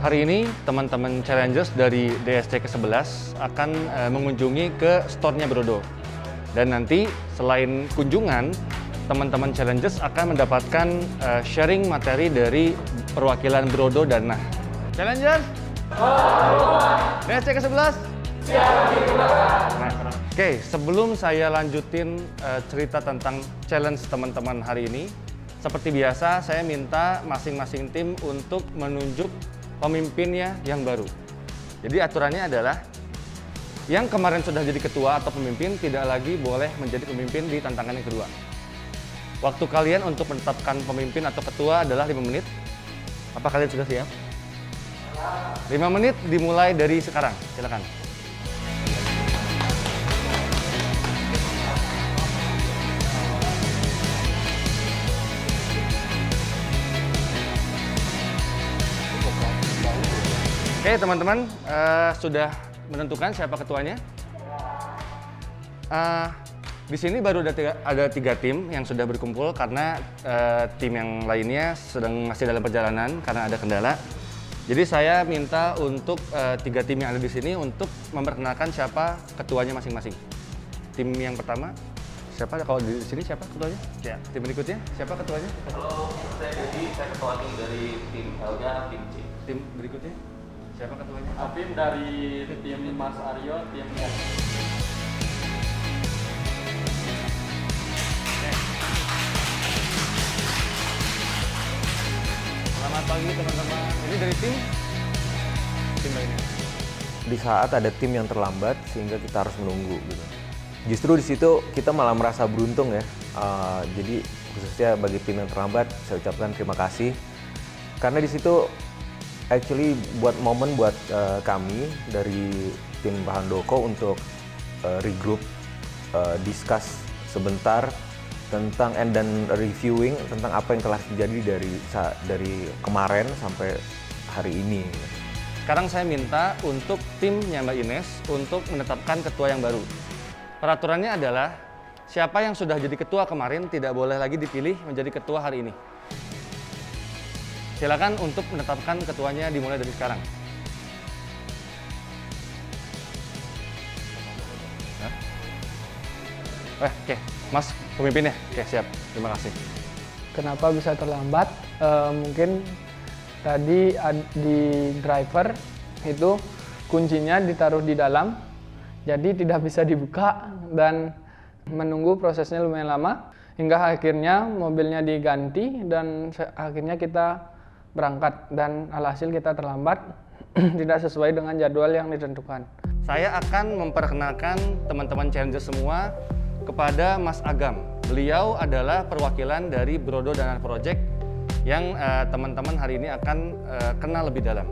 Hari ini teman-teman Challengers dari DSC ke-11 akan mengunjungi ke store-nya Brodo. Dan nanti selain kunjungan, teman-teman Challengers akan mendapatkan sharing materi dari perwakilan Brodo dan Nah. Challengers! DSC ke-11? Siap di belakang! Oke, sebelum saya lanjutin cerita tentang challenge teman-teman hari ini, seperti biasa saya minta masing-masing tim untuk menunjuk pemimpinnya yang baru. Jadi aturannya adalah yang kemarin sudah jadi ketua atau pemimpin tidak lagi boleh menjadi pemimpin di tantangan yang kedua. Waktu kalian untuk menetapkan pemimpin atau ketua adalah 5 menit. Apa kalian sudah siap? 5 menit dimulai dari sekarang. Silakan. Oke teman-teman, sudah menentukan siapa ketuanya? Di sini baru ada 3 tim yang sudah berkumpul karena tim yang lainnya masih dalam perjalanan karena ada kendala. Jadi saya minta untuk 3 tim yang ada di sini untuk memperkenalkan siapa ketuanya masing-masing. Tim yang pertama, siapa? Kalau di sini siapa ketuanya? Ya. Tim berikutnya, siapa ketuanya? Halo, saya Dedi, saya ketua tim dari tim Helga, tim C. Tim berikutnya? Siapa ketuanya? Afif dari tim Mas Aryo, tim F. Selamat pagi teman-teman. Ini dari tim lainnya. Di saat ada tim yang terlambat sehingga kita harus menunggu gitu. Justru di situ kita malah merasa beruntung ya. Jadi khususnya bagi tim yang terlambat saya ucapkan terima kasih karena di situ actually buat momen buat kami dari tim Pak Handoko untuk regroup, discuss sebentar tentang dan reviewing tentang apa yang telah terjadi dari kemarin sampai hari ini. Sekarang saya minta untuk timnya Mbak Ines untuk menetapkan ketua yang baru. Peraturannya adalah siapa yang sudah jadi ketua kemarin tidak boleh lagi dipilih menjadi ketua hari ini. Silakan untuk menetapkan ketuanya dimulai dari sekarang. Oke, Mas pemimpinnya. Oke, siap. Terima kasih. Kenapa bisa terlambat? Mungkin tadi di driver itu kuncinya ditaruh di dalam, jadi tidak bisa dibuka dan menunggu prosesnya lumayan lama hingga akhirnya mobilnya diganti dan akhirnya kita berangkat dan alhasil kita terlambat tidak sesuai dengan jadwal yang ditentukan. Saya akan memperkenalkan teman-teman Challenger semua kepada Mas Agam. Beliau adalah perwakilan dari Brodo dan Project yang teman-teman hari ini akan kenal lebih dalam.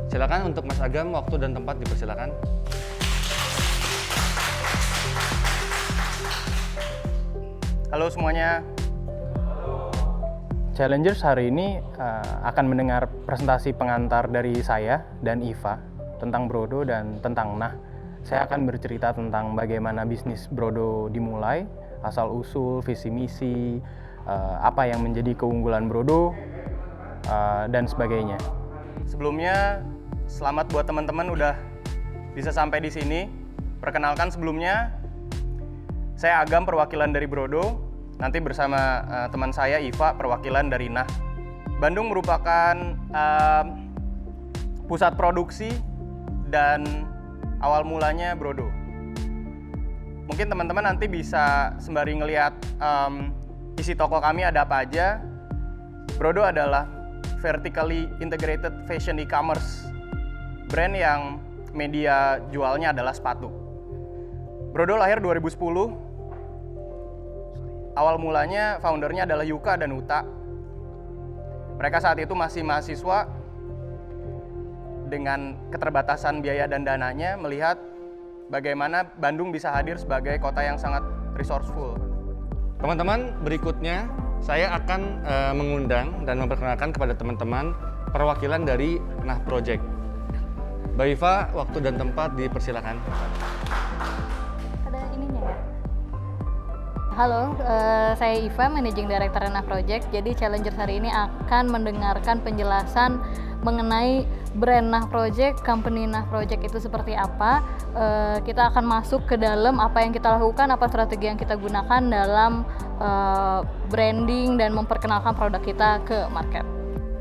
Silakan untuk Mas Agam, waktu dan tempat dipersilakan. Halo semuanya. Challengers hari ini akan mendengar presentasi pengantar dari saya dan Iva tentang Brodo dan tentang Nah. Saya akan bercerita tentang bagaimana bisnis Brodo dimulai, asal-usul, visi misi, apa yang menjadi keunggulan Brodo, dan sebagainya. Sebelumnya, selamat buat teman-teman udah bisa sampai di sini. Perkenalkan sebelumnya, saya Agam, perwakilan dari Brodo. Nanti bersama teman saya Iva, perwakilan dari Nah. Bandung merupakan pusat produksi dan awal mulanya Brodo. Mungkin teman-teman nanti bisa sembari ngelihat isi toko kami ada apa aja. Brodo adalah vertically integrated fashion e-commerce, brand yang media jualnya adalah sepatu. Brodo lahir 2010. Awal mulanya foundernya adalah Yuka dan Uta. Mereka saat itu masih mahasiswa dengan keterbatasan biaya dan dananya melihat bagaimana Bandung bisa hadir sebagai kota yang sangat resourceful. Teman-teman, berikutnya saya akan mengundang dan memperkenalkan kepada teman-teman perwakilan dari Nah Project. Mbak Iva, waktu dan tempat dipersilakan. Ada ininya ya? Halo, saya Iva, Managing Director Nah Project. Jadi Challengers hari ini akan mendengarkan penjelasan mengenai brand Nah Project, company Nah Project itu seperti apa. Kita akan masuk ke dalam apa yang kita lakukan, apa strategi yang kita gunakan dalam branding dan memperkenalkan produk kita ke market.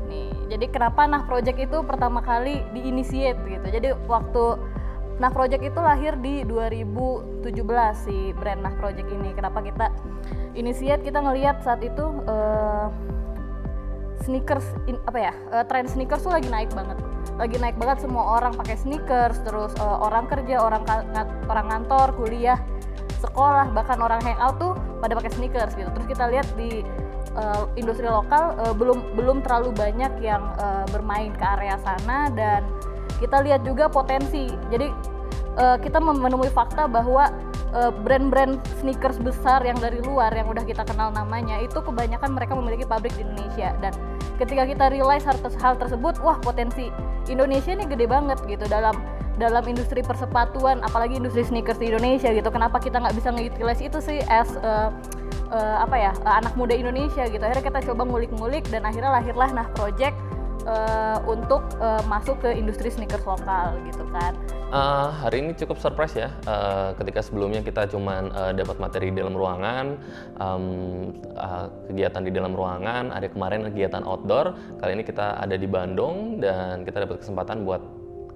Nih, jadi kenapa Nah Project itu pertama kali diinisiate gitu. Jadi waktu Nah Project itu lahir di 2017 si brand Nah Project ini. Kenapa kita inisiate? Kita ngelihat saat itu sneakers tren sneakers tuh lagi naik banget, semua orang pakai sneakers, terus orang kerja, orang kantor, kuliah, sekolah, bahkan orang hangout tuh pada pakai sneakers gitu. Terus kita lihat di industri lokal belum terlalu banyak yang bermain ke area sana, dan kita lihat juga potensi. Jadi kita menemui fakta bahwa brand-brand sneakers besar yang dari luar yang udah kita kenal namanya itu kebanyakan mereka memiliki pabrik di Indonesia. Dan ketika kita realize hal tersebut, wah potensi Indonesia ini gede banget gitu dalam industri persepatuan, apalagi industri sneakers di Indonesia gitu. Kenapa kita nggak bisa nge-utilize itu sih as anak muda Indonesia gitu. Akhirnya kita coba ngulik-ngulik dan akhirnya lahirlah Nah Project untuk masuk ke industri sneakers lokal gitu kan. Hari ini cukup surprise ya, ketika sebelumnya kita cuman dapat materi di dalam ruangan, kegiatan di dalam ruangan, ada kemarin kegiatan outdoor, kali ini kita ada di Bandung dan kita dapat kesempatan buat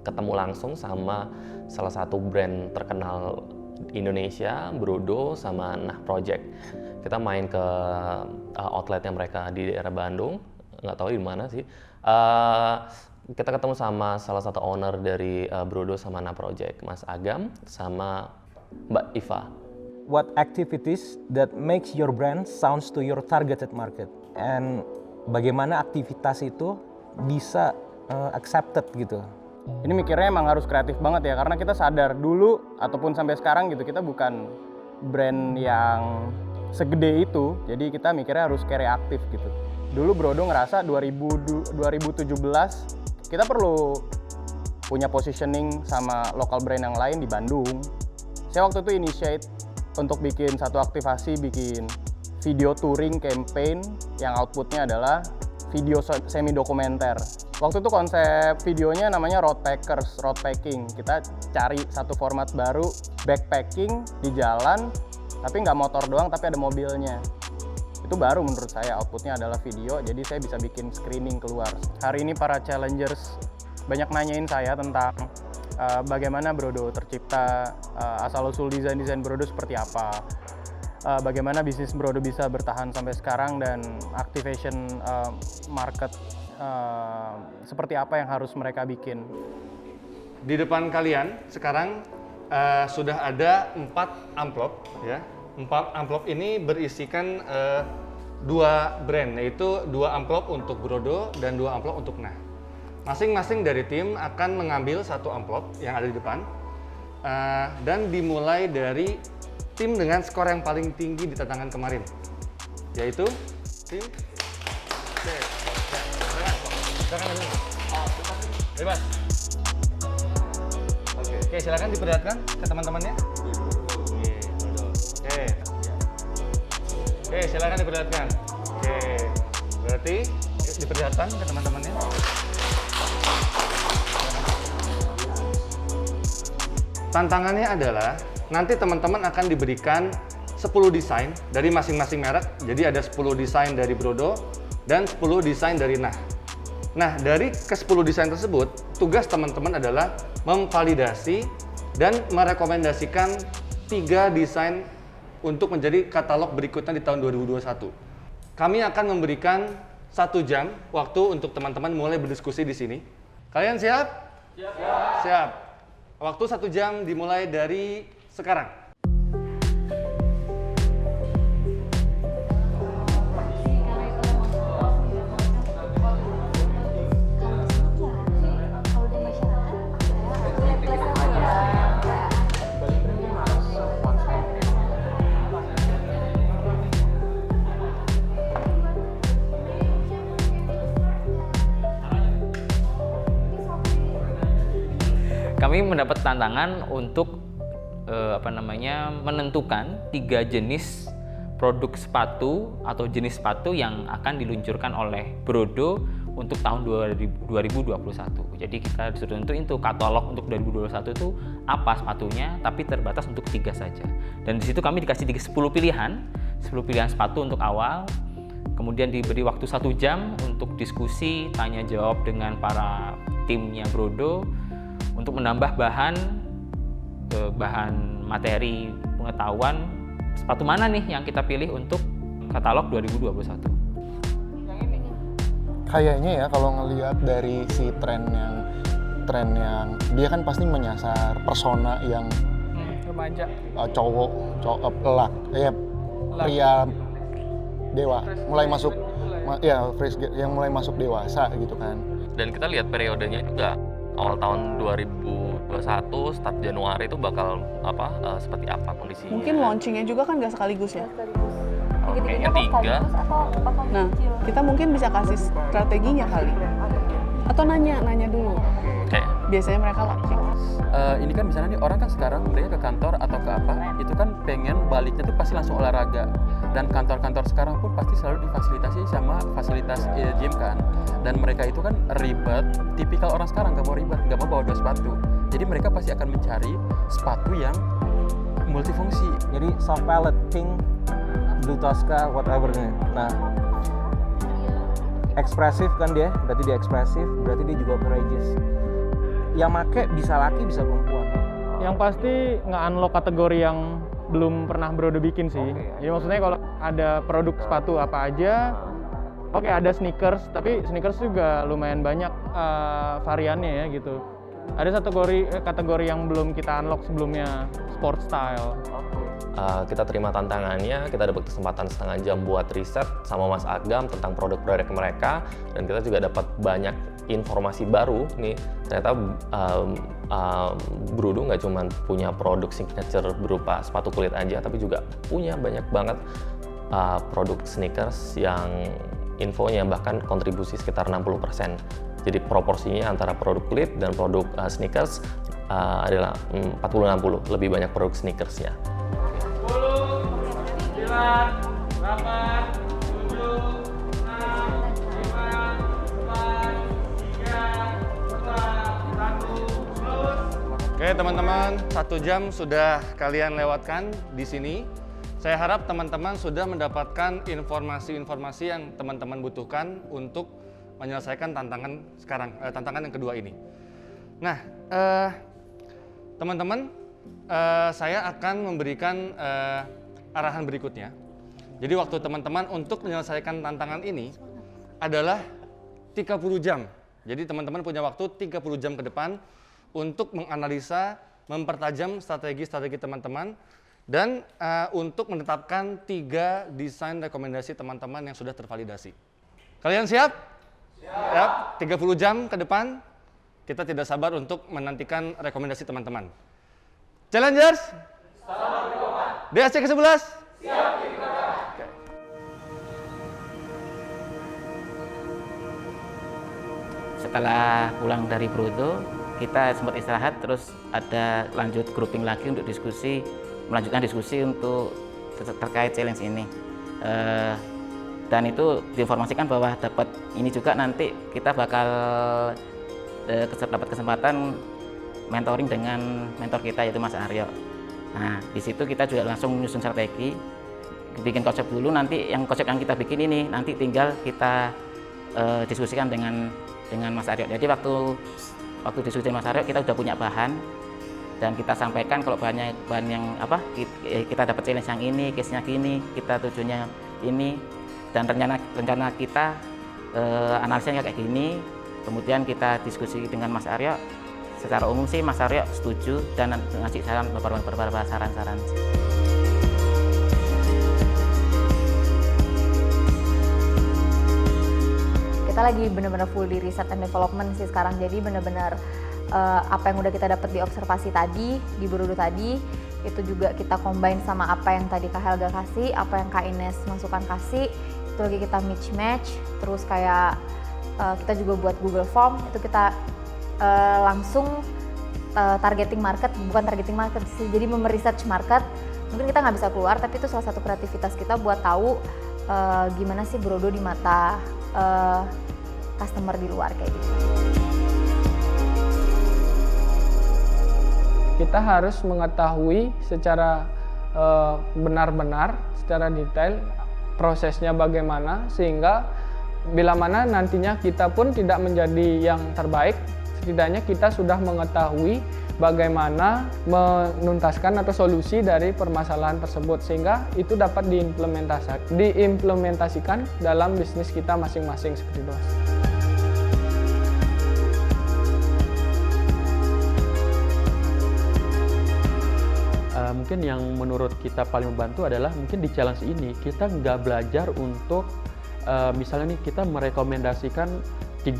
ketemu langsung sama salah satu brand terkenal Indonesia, Brodo sama Nah Project. Kita main ke outletnya mereka di daerah Bandung, nggak tahu di mana sih. Kita ketemu sama salah satu owner dari Brodo sama Nah Project, Mas Agam sama Mbak Iva. What activities that makes your brand sounds to your targeted market, and bagaimana aktivitas itu bisa accepted gitu. Ini mikirnya emang harus kreatif banget ya, karena kita sadar dulu ataupun sampai sekarang gitu kita bukan brand yang segede itu, jadi kita mikirnya harus kreatif gitu. Dulu Brodo ngerasa 2017 kita perlu punya positioning sama local brand yang lain di Bandung. Saya waktu itu initiate untuk bikin satu aktivasi, bikin video touring campaign yang outputnya adalah video semi dokumenter. Waktu itu konsep videonya namanya road packing. Kita cari satu format baru, backpacking di jalan, tapi nggak motor doang, tapi ada mobilnya. Itu baru menurut saya, outputnya adalah video, jadi saya bisa bikin screening keluar. Hari ini para challengers banyak nanyain saya tentang bagaimana Brodo tercipta, asal-usul desain Brodo seperti apa, bagaimana bisnis Brodo bisa bertahan sampai sekarang, dan activation market seperti apa yang harus mereka bikin. Di depan kalian sekarang sudah ada 4 amplop ya. 4 amplop ini berisikan 2 brand, yaitu 2 amplop untuk Brodo dan 2 amplop untuk Nah. Masing-masing dari tim akan mengambil 1 amplop yang ada di depan dan dimulai dari tim dengan skor yang paling tinggi di tantangan kemarin, yaitu tim C. Silakan bebas. Oke, silakan diperlihatkan ke teman-temannya. Oke, silakan diperlihatkan. Oke, berarti diperlihatkan ke teman-temannya. Tantangannya adalah nanti teman-teman akan diberikan 10 desain dari masing-masing merek. Jadi ada 10 desain dari Brodo dan 10 desain dari Nah. Nah, dari ke-10 desain tersebut, tugas teman-teman adalah memvalidasi dan merekomendasikan 3 desain untuk menjadi katalog berikutnya di tahun 2021. Kami akan memberikan 1 jam waktu untuk teman-teman mulai berdiskusi di sini. Kalian siap? Siap. Siap. Waktu 1 jam dimulai dari sekarang. Kami mendapat tantangan untuk menentukan 3 jenis produk sepatu atau jenis sepatu yang akan diluncurkan oleh Brodo untuk tahun 2021. Jadi kita disuruh tentuin tuh katalog untuk 2021 itu apa sepatunya, tapi terbatas untuk 3 saja. Dan di situ kami dikasih 10 pilihan sepatu untuk awal. Kemudian diberi waktu 1 jam untuk diskusi, tanya jawab dengan para timnya Brodo untuk menambah bahan materi pengetahuan sepatu mana nih yang kita pilih untuk katalog 2021. Kayaknya ya kalau ngelihat dari si tren yang dia kan pasti menyasar persona yang Remaja. cowok pria dewa mulai masuk yang mulai masuk dewasa gitu kan. Dan kita lihat periodenya juga awal tahun 2021 start Januari itu bakal seperti apa kondisinya. Mungkin launchingnya juga kan nggak sekaligus ya. Kayaknya 3. Nah, kita mungkin bisa kasih strateginya kali. Atau nanya dulu. Oke. Biasanya mereka launching. Ini kan misalnya nih orang kan sekarang mereka ke kantor atau ke apa, itu kan pengen baliknya tuh pasti langsung olahraga. Dan kantor-kantor sekarang pun pasti selalu difasilitasi sama fasilitas gym kan. Dan mereka itu kan ribet, tipikal orang sekarang gak mau ribet, gak mau bawa 2 sepatu. Jadi mereka pasti akan mencari sepatu yang multifungsi. Jadi soft palette, pink, blue Tosca, whatever nih. Nah, ekspresif kan dia, berarti dia ekspresif, berarti dia juga courageous. Yang make bisa laki, bisa perempuan. Yang pasti nge-unlock kategori yang belum pernah Brodo bikin sih. Jadi maksudnya kalau ada produk sepatu apa aja, oke ada sneakers, tapi sneakers juga lumayan banyak variannya ya gitu. Ada satu kategori yang belum kita unlock sebelumnya, sport style. Kita terima tantangannya, kita dapat kesempatan setengah jam buat riset sama Mas Agam tentang produk-produk mereka, dan kita juga dapat banyak informasi baru nih. Ternyata Brodo nggak cuma punya produk signature berupa sepatu kulit aja, tapi juga punya banyak banget produk sneakers yang infonya bahkan kontribusi sekitar 60%. Jadi proporsinya antara produk kulit dan produk sneakers adalah 40-60, lebih banyak produk sneakersnya. 10, 9, 8, 7, 6, 5, 4, 3, 2, 1, Oke teman-teman, 1 jam sudah kalian lewatkan di sini. Saya harap teman-teman sudah mendapatkan informasi-informasi yang teman-teman butuhkan untuk menyelesaikan tantangan yang kedua ini. Nah, teman-teman, saya akan memberikan arahan berikutnya. Jadi waktu teman-teman untuk menyelesaikan tantangan ini adalah 30 jam. Jadi teman-teman punya waktu 30 jam ke depan untuk menganalisa, mempertajam strategi-strategi teman-teman, dan untuk menetapkan 3 desain rekomendasi teman-teman yang sudah tervalidasi. Kalian siap? Siap. 30 jam ke depan, kita tidak sabar untuk menantikan rekomendasi teman-teman. Challengers? DSC ke-11? Siap, okay. Setelah pulang dari Brodo, kita sempat istirahat, terus ada lanjut grouping lagi untuk diskusi, melanjutkan diskusi untuk terkait challenge ini. Dan itu diinformasikan bahwa dapat ini juga nanti kita bakal dapat kesempatan mentoring dengan mentor kita yaitu Mas Aryo. Nah, di situ kita juga langsung menyusun strategi, bikin konsep dulu, nanti konsep yang kita bikin ini nanti tinggal kita diskusikan dengan Mas Aryo. Jadi waktu diskusi dengan Mas Aryo kita sudah punya bahan dan kita sampaikan kalau bahan yang kita dapat challenge yang ini, case-nya gini, kita tujuannya ini, dan rencana kita analisanya kayak gini. Kemudian kita diskusi dengan Mas Aryo. Secara umum sih Mas Aryo setuju dan ngasih saran beberapa saran-saran. Kita lagi benar-benar full di research and development sih sekarang. Jadi benar-benar apa yang udah kita dapat di observasi tadi, di Brodo tadi, itu juga kita combine sama apa yang tadi Kak Helga kasih, apa yang Kak Ines masukkan kasih, itu lagi kita match, terus kayak kita juga buat Google Form, itu kita langsung targeting market, bukan targeting market sih, jadi research market. Mungkin kita nggak bisa keluar, tapi itu salah satu kreativitas kita buat tahu gimana sih Brodo di mata customer di luar kayak gitu. Kita harus mengetahui secara benar-benar, secara detail prosesnya bagaimana, sehingga bila mana nantinya kita pun tidak menjadi yang terbaik, setidaknya kita sudah mengetahui bagaimana menuntaskan atau solusi dari permasalahan tersebut, sehingga itu dapat diimplementasikan dalam bisnis kita masing-masing seperti itu, Mas. Mungkin yang menurut kita paling membantu adalah mungkin di challenge ini kita nggak belajar untuk misalnya nih kita merekomendasikan 3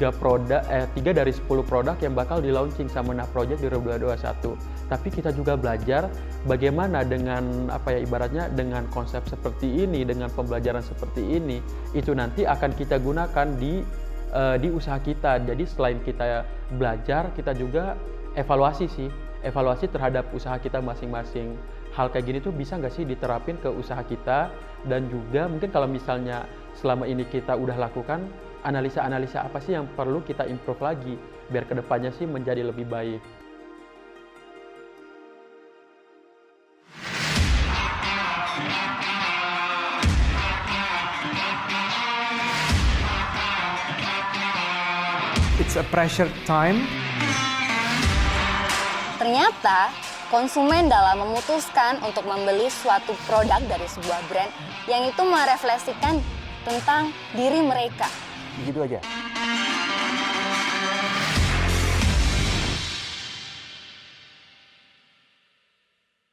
dari 10 produk yang bakal di launching sama Nah Project di 2021. Tapi kita juga belajar bagaimana dengan ibaratnya dengan konsep seperti ini, dengan pembelajaran seperti ini, itu nanti akan kita gunakan di usaha kita. Jadi selain kita belajar, kita juga evaluasi terhadap usaha kita masing-masing. Hal kayak gini tuh bisa nggak sih diterapin ke usaha kita, dan juga mungkin kalau misalnya selama ini kita udah lakukan analisa-analisa apa sih yang perlu kita improve lagi biar kedepannya sih menjadi lebih baik. It's a pressure time. Ternyata konsumen dalam memutuskan untuk membeli suatu produk dari sebuah brand yang itu merefleksikan tentang diri mereka. Begitu aja.